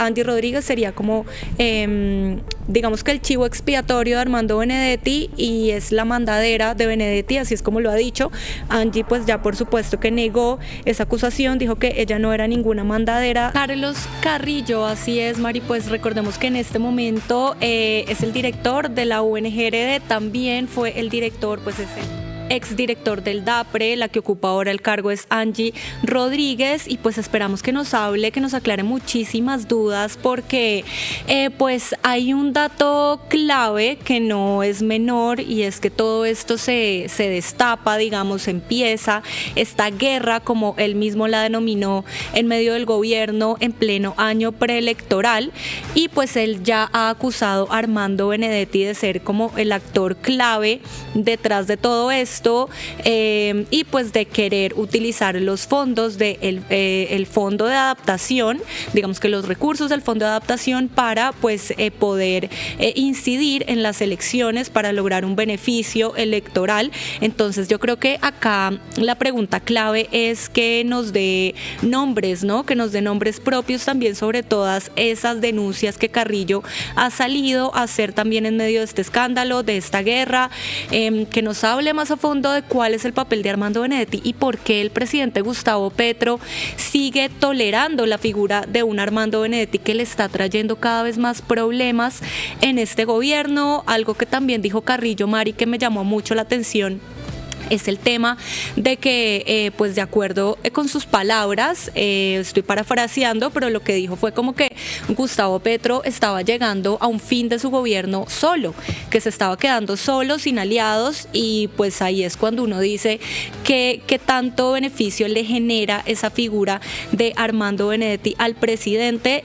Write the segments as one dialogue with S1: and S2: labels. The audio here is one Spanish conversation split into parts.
S1: Angie Rodríguez sería como, digamos que el chivo expiatorio de Armando Benedetti y es la mandadera de Benedetti, así es como lo ha dicho. Angie pues ya por supuesto que negó esa acusación, dijo que ella no era ninguna mandadera. Carlos Carrillo, así es, Mari, pues recordemos que en este momento es el director de la UNGRD, también fue el director, pues es el exdirector del DAPRE, la que ocupa ahora el cargo es Angie Rodríguez, y pues esperamos que nos hable, que nos aclare muchísimas dudas, porque pues hay un dato clave que no es menor, y es que todo esto se destapa, digamos, empieza esta guerra, como él mismo la denominó, en medio del gobierno en pleno año preelectoral, y pues él ya ha acusado a Armando Benedetti de ser como el actor clave detrás de todo esto, y pues de querer utilizar los fondos del el fondo de adaptación, digamos que los recursos del fondo de adaptación para pues poder incidir en las elecciones para lograr un beneficio electoral. Entonces yo creo que acá la pregunta clave es que nos dé nombres, ¿no? Que nos dé nombres propios también sobre todas esas denuncias que Carrillo ha salido a hacer también en medio de este escándalo, de esta guerra, que nos hable más a fondo de cuál es el papel de Armando Benedetti y por qué el presidente Gustavo Petro sigue tolerando la figura de un Armando Benedetti que le está trayendo cada vez más problemas en este gobierno. Algo que también dijo Carrillo, Mari, que me llamó mucho la atención, es el tema de que, pues de acuerdo con sus palabras, estoy parafraseando, pero lo que dijo fue como que Gustavo Petro estaba llegando a un fin de su gobierno solo, que se estaba quedando solo, sin aliados, y pues ahí es cuando uno dice que tanto beneficio le genera esa figura de Armando Benedetti al presidente,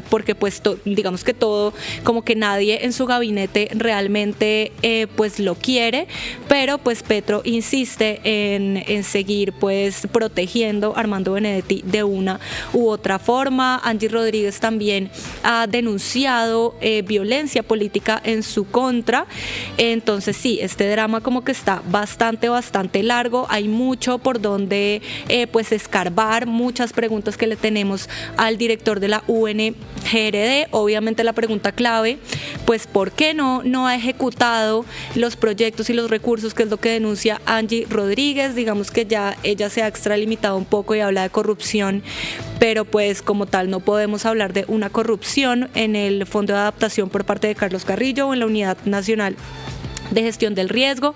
S1: porque pues digamos que todo, como que nadie en su gabinete realmente pues lo quiere, pero pues Petro insiste en seguir pues protegiendo a Armando Benedetti de una u otra forma. Angie Rodríguez también ha denunciado violencia política en su contra. Entonces sí, este drama como que está bastante largo, hay mucho por donde pues escarbar, muchas preguntas que le tenemos al director de la UNGRD. Obviamente la pregunta clave, pues ¿por qué no ha ejecutado los proyectos y los recursos, que es lo que denuncia Angie Rodríguez? Digamos que ya ella se ha extralimitado un poco y habla de corrupción, pero pues como tal no podemos hablar de una corrupción en el Fondo de Adaptación por parte de Carlos Carrillo o en la Unidad Nacional de Gestión del Riesgo.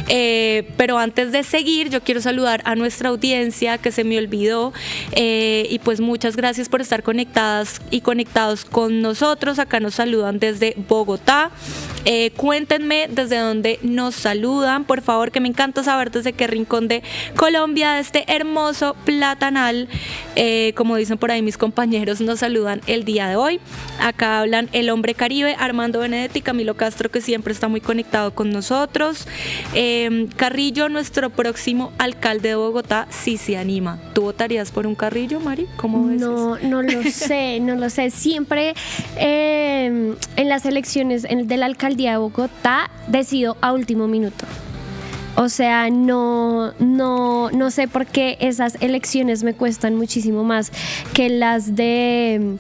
S1: Pero antes de seguir, yo quiero saludar a nuestra audiencia, que se me olvidó, y pues muchas gracias por estar conectadas y conectados con nosotros. Acá nos saludan desde Bogotá. Cuéntenme desde dónde nos saludan, por favor, que me encanta saber desde qué rincón de Colombia, de este hermoso platanal, como dicen por ahí mis compañeros, nos saludan el día de hoy. Acá hablan el hombre Caribe, Armando Benedetti, Camilo Castro, que siempre está muy conectado con nosotros. Carrillo, nuestro próximo alcalde de Bogotá, sí se anima. ¿Tú votarías por un Carrillo, Mari? ¿Cómo ves eso?
S2: No lo sé, no lo sé. Siempre en las elecciones de la alcaldía de Bogotá decido a último minuto. O sea, no sé por qué esas elecciones me cuestan muchísimo más que las de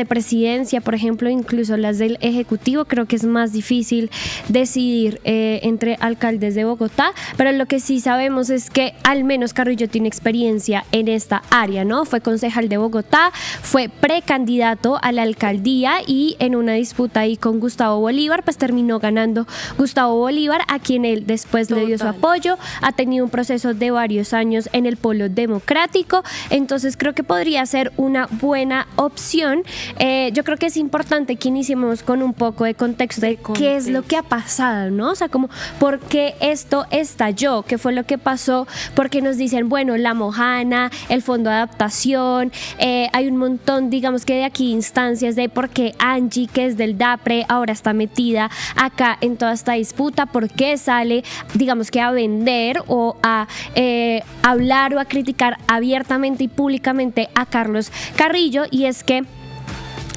S2: presidencia, por ejemplo, incluso las del Ejecutivo. Creo que es más difícil decidir entre alcaldes de Bogotá, pero lo que sí sabemos es que al menos Carrillo tiene experiencia en esta área, ¿no? Fue concejal de Bogotá, fue precandidato a la alcaldía y en una disputa ahí con Gustavo Bolívar, pues terminó ganando Gustavo Bolívar, a quien él después le dio su apoyo. Ha tenido un proceso de varios años en el polo democrático, entonces creo que podría ser una buena opción. Yo creo que es importante que iniciemos con un poco de contexto de qué es lo que ha pasado, ¿no? O sea, como por qué esto estalló, qué fue lo que pasó, porque nos dicen, bueno, la Mojana, el fondo de adaptación, hay un montón, digamos que de aquí instancias de por qué Angie, que es del DAPRE, ahora está metida acá en toda esta disputa, por qué sale, digamos que a vender o a hablar o a criticar abiertamente y públicamente a Carlos Carrillo. Y es que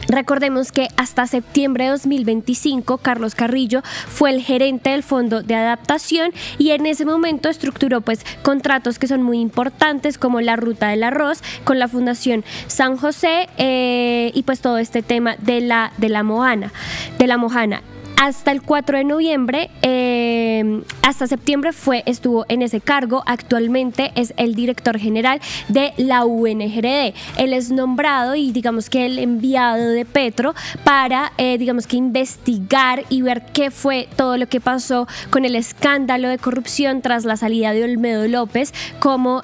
S2: Recordemos que hasta septiembre de 2025 Carlos Carrillo fue el gerente del Fondo de Adaptación y en ese momento estructuró pues contratos que son muy importantes como la Ruta del Arroz con la Fundación San José y pues todo este tema de la Mojana. Hasta el 4 de noviembre, hasta septiembre estuvo en ese cargo. Actualmente es el director general de la UNGRD. Él es nombrado y digamos que el enviado de Petro para digamos que investigar y ver qué fue todo lo que pasó con el escándalo de corrupción tras la salida de Olmedo López como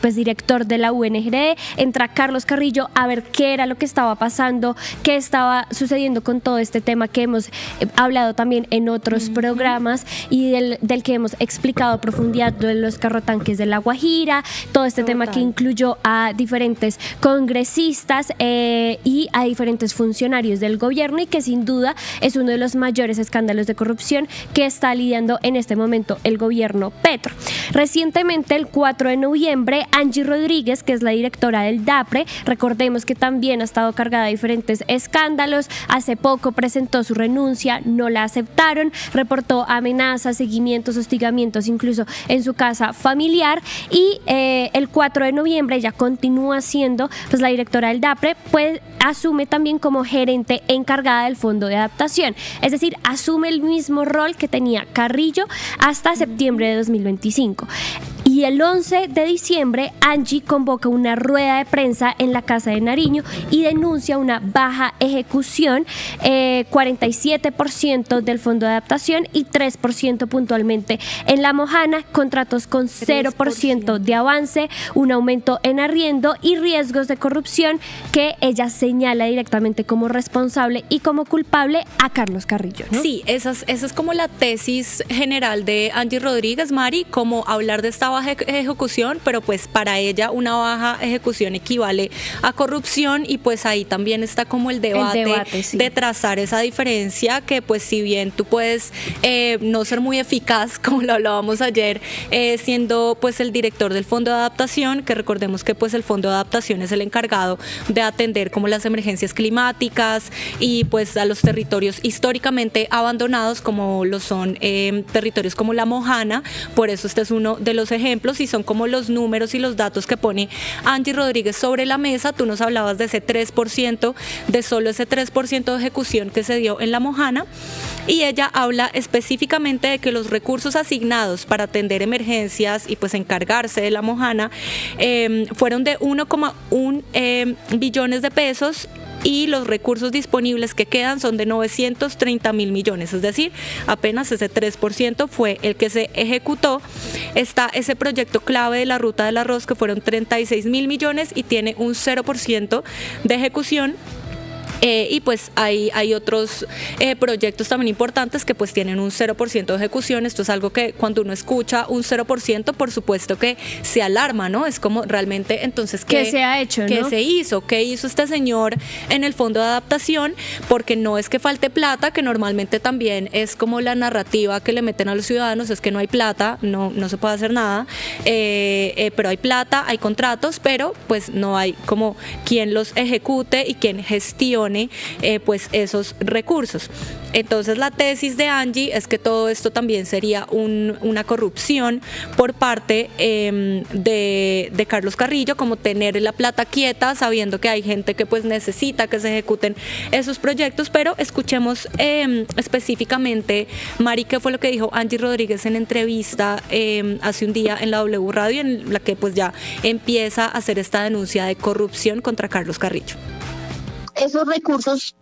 S2: pues director de la UNGRD. Entra Carlos Carrillo a ver qué era lo que estaba pasando, qué estaba sucediendo con todo este tema que hemos hablado también en otros programas y del que hemos explicado a profundidad de los carrotanques de La Guajira, todo este tema que incluyó a diferentes congresistas y a diferentes funcionarios del gobierno y que sin duda es uno de los mayores escándalos de corrupción que está lidiando en este momento el gobierno Petro. Recientemente, el 4 de noviembre, Angie Rodríguez, que es la directora del DAPRE, recordemos que también ha estado cargada de diferentes escándalos, hace poco presentó su renuncia, no la aceptaron, reportó amenazas, seguimientos, hostigamientos incluso en su casa familiar y el 4 de noviembre ella continúa siendo pues la directora del DAPRE, pues asume también como gerente encargada del Fondo de Adaptación, es decir, asume el mismo rol que tenía Carrillo hasta septiembre de 2025. Y el 11 de diciembre, Angie convoca una rueda de prensa en la Casa de Nariño y denuncia una baja ejecución, 47% del Fondo de Adaptación y 3% puntualmente en La Mojana, contratos con 0% de avance, un aumento en arriendo y riesgos de corrupción que ella señala directamente como responsable y como culpable a Carlos Carrillo, ¿no?
S1: Sí, esa es como la tesis general de Angie Rodríguez, Mari, como hablar de esta baja ejecución, pero pues para ella una baja ejecución equivale a corrupción y pues ahí también está como el debate sí, de trazar esa diferencia que pues si bien tú puedes no ser muy eficaz, como lo hablábamos ayer, siendo pues el director del Fondo de Adaptación, que recordemos que pues el Fondo de Adaptación es el encargado de atender como las emergencias climáticas y pues a los territorios históricamente abandonados como lo son territorios como La Mojana, por eso este es uno de los ejemplos y son como los números y los datos que pone Angie Rodríguez sobre la mesa. Tú nos hablabas de ese 3%, de solo ese 3% de ejecución que se dio en La Mojana y ella habla específicamente de que los recursos asignados para atender emergencias y pues encargarse de La Mojana fueron de 1,1 billones de pesos y los recursos disponibles que quedan son de 930 mil millones, es decir, apenas ese 3% fue el que se ejecutó. Está ese proyecto clave de la Ruta del Arroz que fueron 36 mil millones y tiene un 0% de ejecución. Y pues hay otros proyectos también importantes que pues tienen un 0% de ejecución. Esto es algo que cuando uno escucha un 0%, por supuesto que se alarma, ¿no? Es como realmente, entonces,
S2: ¿qué se ha hecho,
S1: ¿qué
S2: no?
S1: se hizo? ¿Qué hizo este señor en el Fondo de Adaptación? Porque no es que falte plata, que normalmente también es como la narrativa que le meten a los ciudadanos, es que no hay plata, no se puede hacer nada, pero hay plata, hay contratos, pero pues no hay como quien los ejecute y quien gestione pues esos recursos. Entonces la tesis de Angie es que todo esto también sería una corrupción por parte de Carlos Carrillo, como tener la plata quieta sabiendo que hay gente que pues necesita que se ejecuten esos proyectos, pero escuchemos específicamente, Mari, qué fue lo que dijo Angie Rodríguez en entrevista hace un día en la W Radio, en la que pues ya empieza a hacer esta denuncia de corrupción contra Carlos Carrillo.
S3: Esos recursos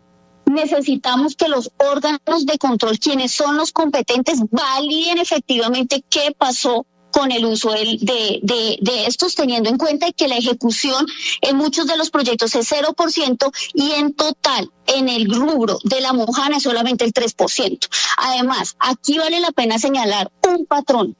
S3: necesitamos que los órganos de control, quienes son los competentes, validen efectivamente qué pasó con el uso de estos, teniendo en cuenta que la ejecución en muchos de los proyectos es 0% y en total en el rubro de La Mojana es solamente el 3%. Además, aquí vale la pena señalar un patrón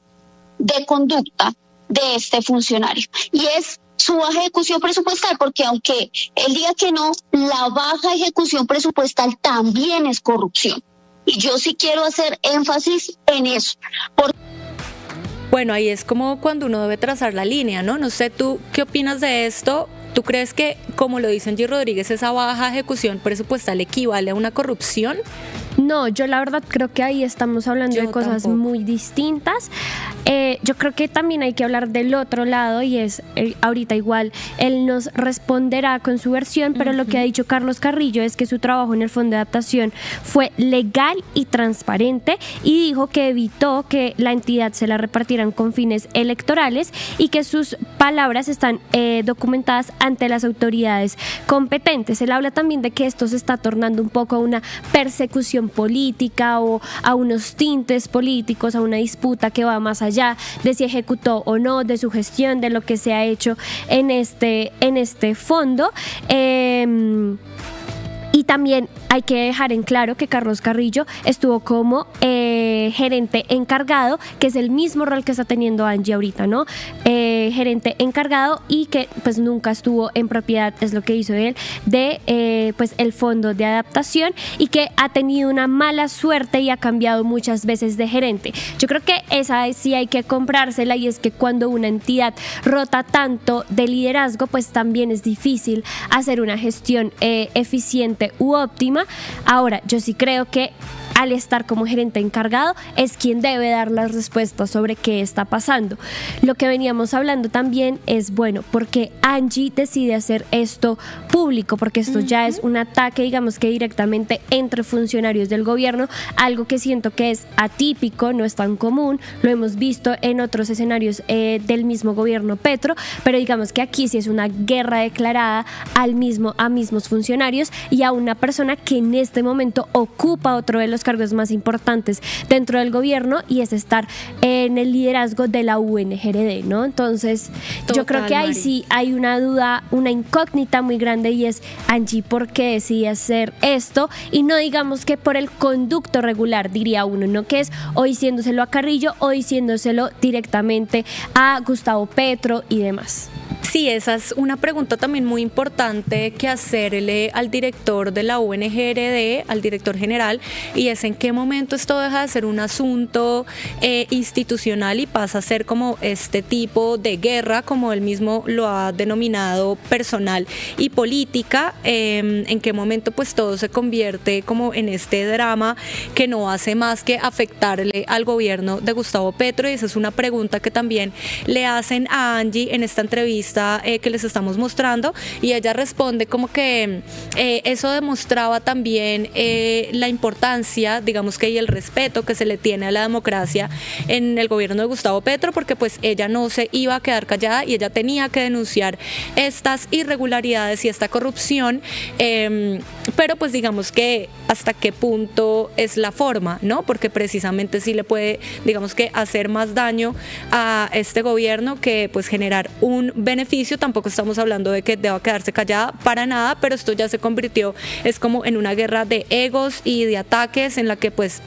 S3: de conducta de este funcionario y es su baja ejecución presupuestal, porque aunque él diga que no, la baja ejecución presupuestal también es corrupción. Y yo sí quiero hacer énfasis en eso.
S1: Bueno, ahí es como cuando uno debe trazar la línea, ¿no? No sé, ¿tú qué opinas de esto? ¿Tú crees que, como lo dice Angie Rodríguez, esa baja ejecución presupuestal equivale a una corrupción?
S2: No, yo la verdad creo que ahí estamos hablando de cosas
S1: tampoco.
S2: muy distintas. Yo creo que también hay que hablar del otro lado y es, ahorita igual, él nos responderá con su versión, pero lo que ha dicho Carlos Carrillo es que su trabajo en el Fondo de Adaptación fue legal y transparente y dijo que evitó que la entidad se la repartieran con fines electorales y que sus palabras están documentadas ante las autoridades competentes. Él habla también de que esto se está tornando un poco a una persecución política o a unos tintes políticos, a una disputa que va más allá de si ejecutó o no, de su gestión, de lo que se ha hecho en este fondo. Y también hay que dejar en claro que Carlos Carrillo estuvo como gerente encargado, que es el mismo rol que está teniendo Angie ahorita, ¿no? Gerente encargado y que pues nunca estuvo en propiedad, es lo que hizo él, de pues el fondo de adaptación y que ha tenido una mala suerte y ha cambiado muchas veces de gerente. Yo creo que esa sí hay que comprársela y es que cuando una entidad rota tanto de liderazgo, pues también es difícil hacer una gestión eficiente u óptima. Ahora, yo sí creo que al estar como gerente encargado es quien debe dar las respuestas sobre qué está pasando. Lo que veníamos hablando también es, bueno, porque Angie decide hacer esto público, porque esto ya es un ataque, digamos que directamente entre funcionarios del gobierno, algo que siento que es atípico, no es tan común, lo hemos visto en otros escenarios del mismo gobierno Petro, pero digamos que aquí sí es una guerra declarada a mismos funcionarios y a una persona que en este momento ocupa otro de los cargos más importantes dentro del gobierno y es estar en el liderazgo de la UNGRD, ¿no? Entonces, yo creo que ahí sí hay una duda, una incógnita muy grande y es Angie, ¿por qué decide hacer esto? Y no digamos que por el conducto regular, diría uno, ¿no? Que es o diciéndoselo a Carrillo o diciéndoselo directamente a Gustavo Petro y demás.
S1: Sí, esa es una pregunta también muy importante que hacerle al director de la UNGRD, al director general, y es en qué momento esto deja de ser un asunto institucional y pasa a ser como este tipo de guerra, como él mismo lo ha denominado, personal y política, en qué momento pues todo se convierte como en este drama que no hace más que afectarle al gobierno de Gustavo Petro, y esa es una pregunta que también le hacen a Angie en esta entrevista que les estamos mostrando, y ella responde como que eso demostraba también la importancia, digamos que, y el respeto que se le tiene a la democracia en el gobierno de Gustavo Petro, porque pues ella no se iba a quedar callada y ella tenía que denunciar estas irregularidades y esta corrupción, pero pues digamos que hasta qué punto es la forma, ¿no? Porque precisamente sí le puede, digamos que, hacer más daño a este gobierno que pues generar un beneficio. Tampoco estamos hablando de que deba quedarse callada para nada, pero esto ya se convirtió, es como en una guerra de egos y de ataques en la que pues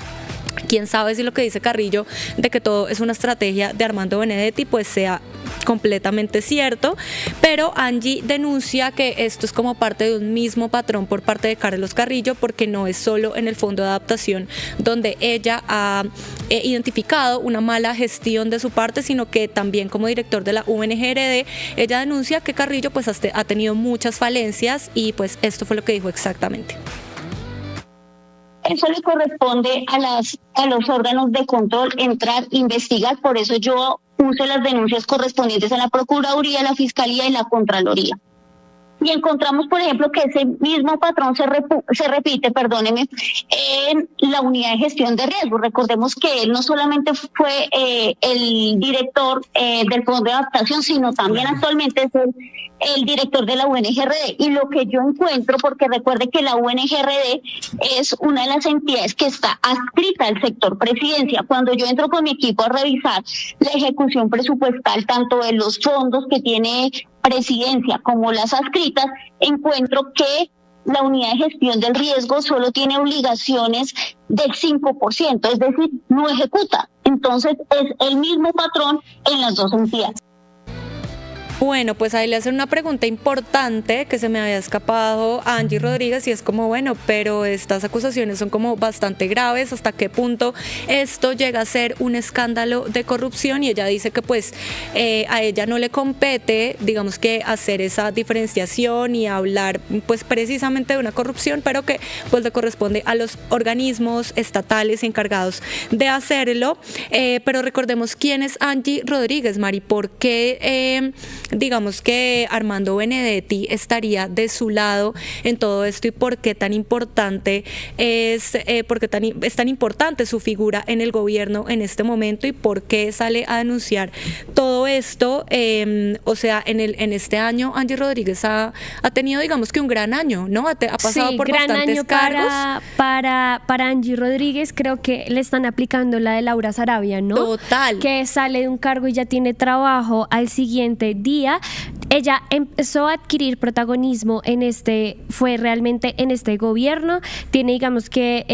S1: quién sabe si lo que dice Carrillo de que todo es una estrategia de Armando Benedetti pues sea completamente cierto, pero Angie denuncia que esto es como parte de un mismo patrón por parte de Carlos Carrillo, porque no es solo en el Fondo de Adaptación donde ella ha identificado una mala gestión de su parte, sino que también como director de la UNGRD, ella denuncia que Carrillo pues ha tenido muchas falencias y pues esto fue lo que dijo exactamente.
S3: Eso le corresponde a los órganos de control entrar, investigar, por eso yo puse las denuncias correspondientes a la Procuraduría, la Fiscalía y la Contraloría. Y encontramos, por ejemplo, que ese mismo patrón se repite, en la unidad de gestión de riesgo. Recordemos que él no solamente fue el director del Fondo de Adaptación, sino también actualmente es el director de la UNGRD. Y lo que yo encuentro, porque recuerde que la UNGRD es una de las entidades que está adscrita al sector presidencia. Cuando yo entro con mi equipo a revisar la ejecución presupuestal, tanto de los fondos que tiene Presidencia como las adscritas, encuentro que la unidad de gestión del riesgo solo tiene obligaciones del 5%, es decir, no ejecuta. Entonces es el mismo patrón en las dos entidades.
S1: Bueno, pues ahí le hacen una pregunta importante que se me había escapado a Angie Rodríguez y es como, bueno, pero estas acusaciones son como bastante graves, ¿hasta qué punto esto llega a ser un escándalo de corrupción? Y ella dice que pues a ella no le compete, digamos que hacer esa diferenciación y hablar pues precisamente de una corrupción, pero que pues le corresponde a los organismos estatales encargados de hacerlo. Pero recordemos quién es Angie Rodríguez, Mari, ¿por qué digamos que Armando Benedetti estaría de su lado en todo esto y por qué tan importante es tan importante su figura en el gobierno en este momento y por qué sale a denunciar todo esto? O sea, en este año Angie Rodríguez ha tenido, digamos que un gran año, ¿no? Ha pasado por
S2: gran
S1: bastantes
S2: año
S1: cargos.
S2: para Angie Rodríguez. Creo que le están aplicando la de Laura Sarabia, ¿no?
S1: Total.
S2: Que sale de un cargo y ya tiene trabajo al siguiente día. Ella empezó a adquirir protagonismo fue realmente en este gobierno. Tiene, digamos que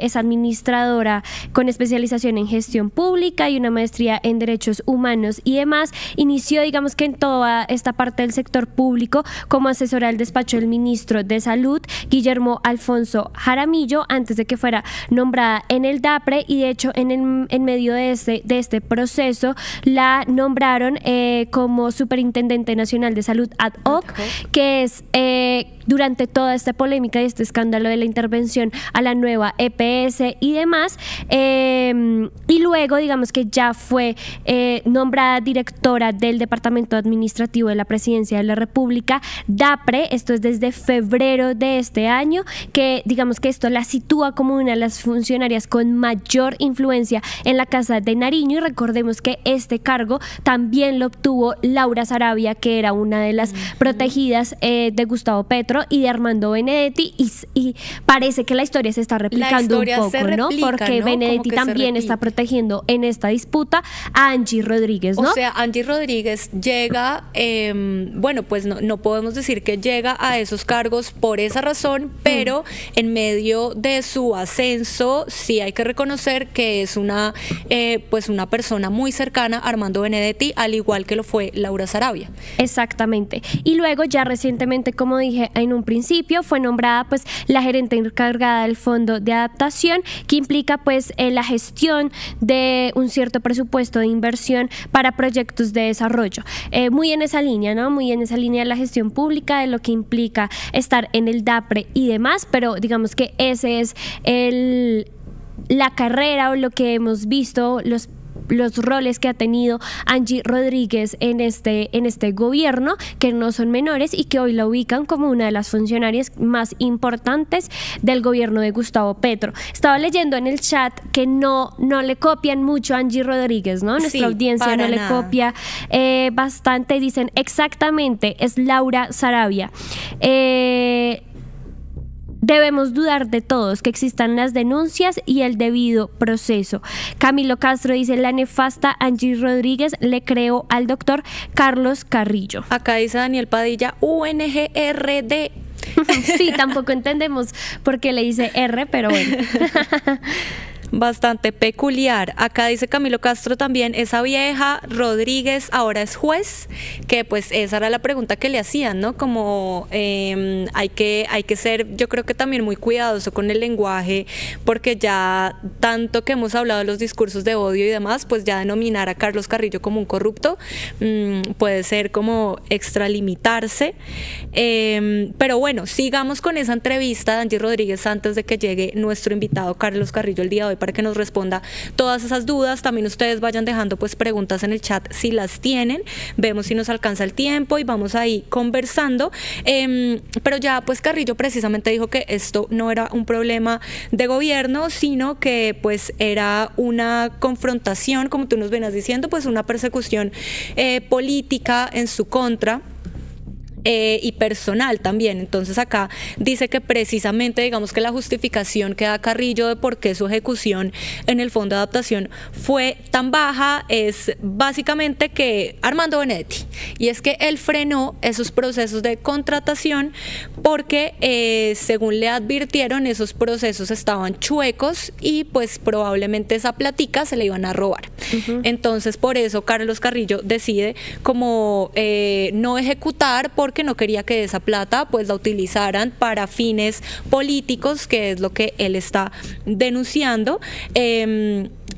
S2: es administradora con especialización en gestión pública y una maestría en derechos humanos y demás. Inició, digamos que en toda esta parte del sector público como asesora del despacho del ministro de Salud, Guillermo Alfonso Jaramillo, antes de que fuera nombrada en el DAPRE, y de hecho en medio de este proceso la nombraron como Superintendente Nacional de Salud ad hoc, que es durante toda esta polémica y este escándalo de la intervención a la nueva EPS y demás, y luego digamos que ya fue nombrada directora del Departamento Administrativo de la Presidencia de la República, DAPRE. Esto es desde febrero de este año, que digamos que esto la sitúa como una de las funcionarias con mayor influencia en la Casa de Nariño, y recordemos que este cargo también lo obtuvo Laura Sarabia, que era una de las protegidas de Gustavo Petro y de Armando Benedetti, y parece que la historia se está replicando un poco, ¿no? Porque
S1: ¿no?
S2: Benedetti también está protegiendo en esta disputa a Angie Rodríguez, ¿no?
S1: O sea, Angie Rodríguez llega, bueno, pues no podemos decir que llega a esos cargos por esa razón, pero en medio de su ascenso sí hay que reconocer que es pues una persona muy cercana a Armando Benedetti, al igual que lo fue Laura Sarabia.
S2: Exactamente. Y luego ya recientemente, como dije en un principio, fue nombrada pues la gerente encargada del Fondo de Adaptación, que implica pues la gestión de un cierto presupuesto de inversión para proyectos de desarrollo. Muy en esa línea, ¿no? Muy en esa línea de la gestión pública, de lo que implica estar en el DAPRE y demás, pero digamos que ese es la carrera o lo que hemos visto, los roles que ha tenido Angie Rodríguez en este gobierno, que no son menores y que hoy la ubican como una de las funcionarias más importantes del gobierno de Gustavo Petro. Estaba leyendo en el chat que no le copian mucho a Angie Rodríguez, ¿no? Nuestra audiencia no le copia bastante. Dicen exactamente, es Laura Sarabia. Debemos dudar de todos, que existan las denuncias y el debido proceso. Camilo Castro dice: la nefasta Angie Rodríguez le creó al doctor Carlos Carrillo.
S1: Acá dice Daniel Padilla, UNGRD.
S2: Sí, tampoco entendemos por qué le dice R, pero bueno.
S1: Bastante peculiar. Acá dice Camilo Castro también, esa vieja Rodríguez ahora es juez, que pues esa era la pregunta que le hacían, ¿no? Como hay que ser, yo creo que también muy cuidadoso con el lenguaje, porque ya tanto que hemos hablado de los discursos de odio y demás, pues ya denominar a Carlos Carrillo como un corrupto puede ser como extralimitarse. Pero bueno, sigamos con esa entrevista de Angie Rodríguez antes de que llegue nuestro invitado Carlos Carrillo el día de hoy para que nos responda todas esas dudas. También ustedes vayan dejando pues preguntas en el chat si las tienen, vemos si nos alcanza el tiempo y vamos ahí conversando, pero ya pues Carrillo precisamente dijo que esto no era un problema de gobierno, sino que pues era una confrontación, como tú nos venías diciendo, pues una persecución política en su contra. y personal también. Entonces acá dice que precisamente, digamos que la justificación que da Carrillo de por qué su ejecución en el Fondo de Adaptación fue tan baja es básicamente que Armando Benedetti, y es que él frenó esos procesos de contratación porque según le advirtieron, esos procesos estaban chuecos y pues probablemente esa platica se le iban a robar. Entonces por eso Carlos Carrillo decide como no ejecutar, porque no quería que esa plata pues la utilizaran para fines políticos, que es lo que él está denunciando.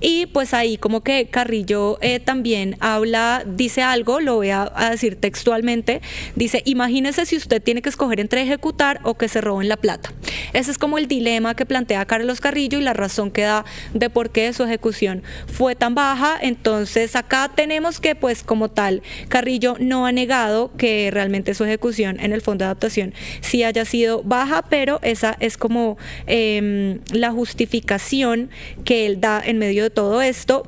S1: Y pues ahí como que Carrillo también habla, dice algo, lo voy a decir textualmente, dice: imagínese si usted tiene que escoger entre ejecutar o que se roben la plata. Ese es como el dilema que plantea Carlos Carrillo y la razón que da de por qué su ejecución fue tan baja. Entonces acá tenemos que pues como tal Carrillo no ha negado que realmente su ejecución en el Fondo de Adaptación sí haya sido baja, pero esa es como la justificación que él da en medio de todo esto.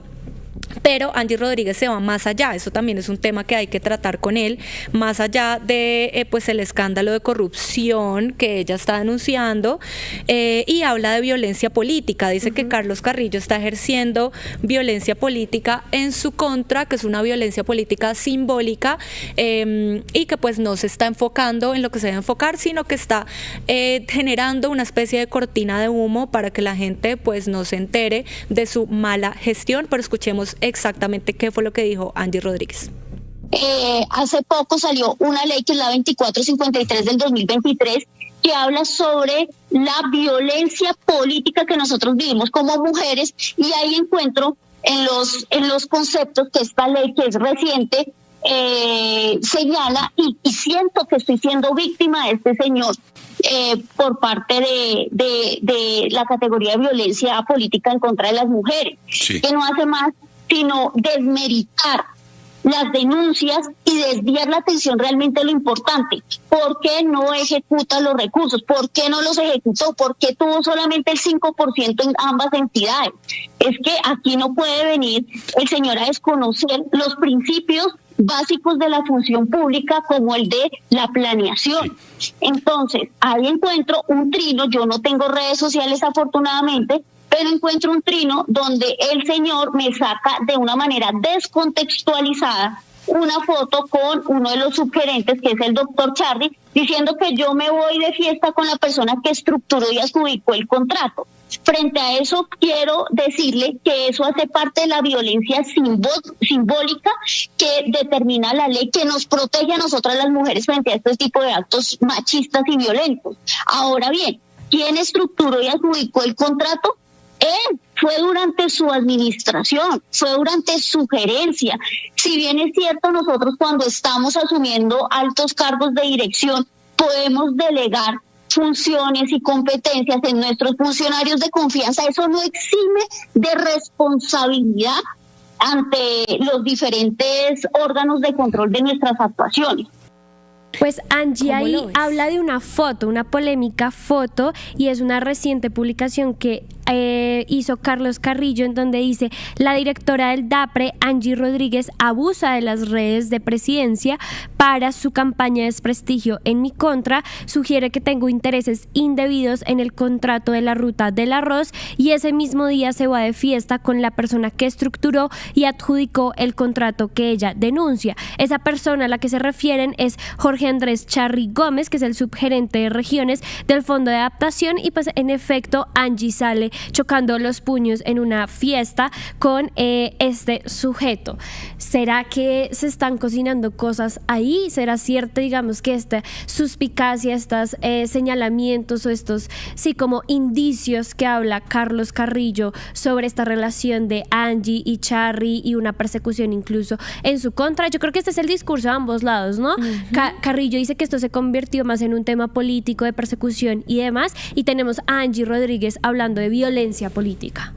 S1: Pero Angie Rodríguez se va más allá, eso también es un tema que hay que tratar con él, más allá de pues el escándalo de corrupción que ella está denunciando, y habla de violencia política. Dice que Carlos Carrillo está ejerciendo violencia política en su contra, que es una violencia política simbólica, y que pues no se está enfocando en lo que se debe enfocar, sino que está generando una especie de cortina de humo para que la gente pues no se entere de su mala gestión. Pero escuchemos exactamente qué fue lo que dijo Angie Rodríguez.
S3: Hace poco salió una ley que es la 2453 del 2023, que habla sobre la violencia política que nosotros vivimos como mujeres, y ahí encuentro en los conceptos que esta ley, que es reciente, señala, y siento que estoy siendo víctima de este señor por parte de la categoría de violencia política en contra de las mujeres, que no hace más sino desmeritar las denuncias y desviar la atención realmente de lo importante. ¿Por qué no ejecuta los recursos? ¿Por qué no los ejecutó? ¿Por qué tuvo solamente el 5% en ambas entidades? Es que aquí no puede venir el señor a desconocer los principios básicos de la función pública, como el de la planeación. Entonces, ahí encuentro un trino. Yo no tengo redes sociales afortunadamente, pero encuentro un trino donde el señor me saca de una manera descontextualizada una foto con uno de los subgerentes, que es el doctor Charlie, diciendo que yo me voy de fiesta con la persona que estructuró y adjudicó el contrato. Frente a eso, quiero decirle que eso hace parte de la violencia simbólica que determina la ley, que nos protege a nosotras las mujeres frente a este tipo de actos machistas y violentos. Ahora bien, ¿quién estructuró y adjudicó el contrato? Él. Fue durante su administración, fue durante su gerencia. Si bien es cierto, nosotros cuando estamos asumiendo altos cargos de dirección podemos delegar funciones y competencias en nuestros funcionarios de confianza, eso no exime de responsabilidad ante los diferentes órganos de control de nuestras actuaciones.
S2: Pues Angie ahí habla de una foto, una polémica foto, y es una reciente publicación que hizo Carlos Carrillo, en donde dice: la directora del DAPRE, Angie Rodríguez, abusa de las redes de presidencia para su campaña de desprestigio en mi contra, sugiere que tengo intereses indebidos en el contrato de la ruta del arroz, y ese mismo día se va de fiesta con la persona que estructuró y adjudicó el contrato que ella denuncia. Esa persona a la que se refieren es Jorge Andrés Charri Gómez, que es el subgerente de regiones del Fondo de Adaptación, y pues en efecto Angie sale chocando los puños en una fiesta con este sujeto. ¿Será que se están cocinando cosas ahí? ¿Será cierto, digamos, que esta suspicacia, estos señalamientos o estos, sí, como indicios que habla Carlos Carrillo sobre esta relación de Angie y Charri y una persecución incluso en su contra? Yo creo que este es el discurso de ambos lados, ¿no? Carrillo dice que esto se convirtió más en un tema político de persecución y demás, y tenemos a Angie Rodríguez hablando de violencia política.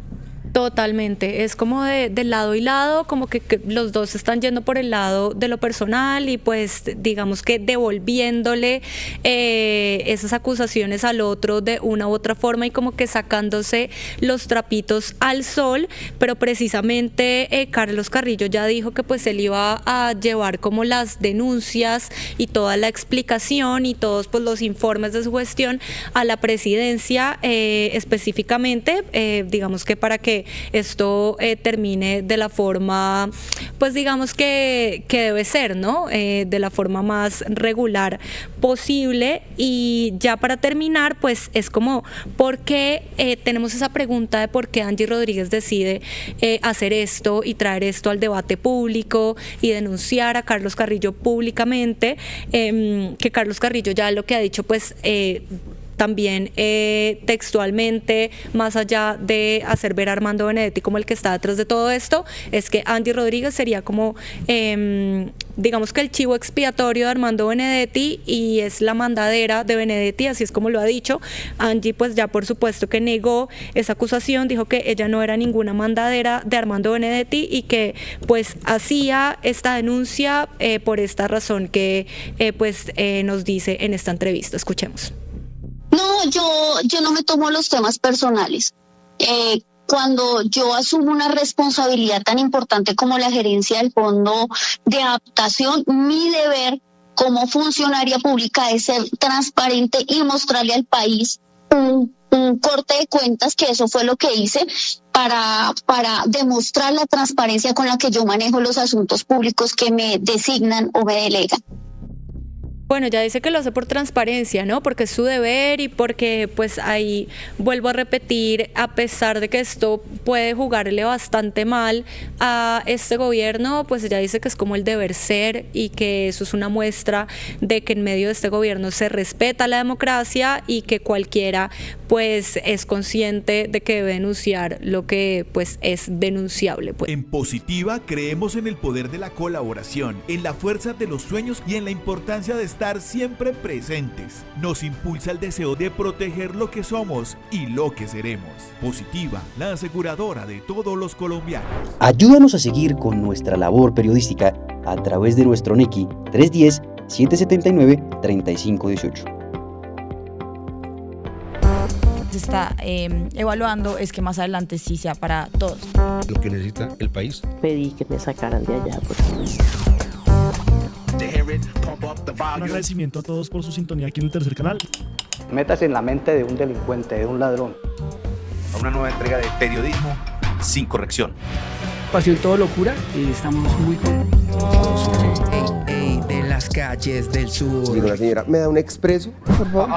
S1: Totalmente, es como de lado y lado, como que los dos están yendo por el lado de lo personal y pues digamos que devolviéndole esas acusaciones al otro de una u otra forma y como que sacándose los trapitos al sol, pero precisamente Carlos Carrillo ya dijo que pues él iba a llevar como las denuncias y toda la explicación y todos pues los informes de su gestión a la presidencia, específicamente, digamos que para que esto termine de la forma, pues digamos que debe ser, ¿no? De la forma más regular posible. Y ya para terminar, pues es como, ¿por qué tenemos esa pregunta de por qué Angie Rodríguez decide hacer esto y traer esto al debate público y denunciar a Carlos Carrillo públicamente? Que Carlos Carrillo ya lo que ha dicho, pues también textualmente, más allá de hacer ver a Armando Benedetti como el que está detrás de todo esto, es que Angie Rodríguez sería como, digamos que el chivo expiatorio de Armando Benedetti y es la mandadera de Benedetti, así es como lo ha dicho. Angie pues ya por supuesto que negó esa acusación, dijo que ella no era ninguna mandadera de Armando Benedetti y que pues hacía esta denuncia por esta razón que nos dice en esta entrevista. Escuchemos.
S3: No, yo no me tomo los temas personales. Cuando yo asumo una responsabilidad tan importante como la gerencia del Fondo de Adaptación, mi deber como funcionaria pública es ser transparente y mostrarle al país un corte de cuentas, que eso fue lo que hice para demostrar la transparencia con la que yo manejo los asuntos públicos que me designan o me delegan.
S1: Bueno, ya dice que lo hace por transparencia, ¿no? Porque es su deber y porque, pues ahí vuelvo a repetir, a pesar de que esto puede jugarle bastante mal a este gobierno, pues ella dice que es como el deber ser y que eso es una muestra de que en medio de este gobierno se respeta la democracia y que cualquiera, pues, es consciente de que debe denunciar lo que, pues, es denunciable. Pues.
S4: En Positiva creemos en el poder de la colaboración, en la fuerza de los sueños y en la importancia de estar siempre presentes. Nos impulsa el deseo de proteger lo que somos y lo que seremos. Positiva, la aseguradora de todos los colombianos.
S5: Ayúdanos a seguir con nuestra labor periodística a través de nuestro NECI 310-779-3518.
S6: Se está evaluando es que más adelante sí sea para todos.
S7: Lo que necesita el país.
S8: Pedí que me sacaran de allá.
S9: Un agradecimiento a todos por su sintonía aquí en el tercer canal.
S10: Métase en la mente de un delincuente, de un ladrón.
S11: A una nueva entrega de periodismo sin corrección.
S12: Pasión todo locura y estamos muy contentos.
S13: De las calles del sur.
S14: Digo, la señora, ¿me da un expreso, por favor?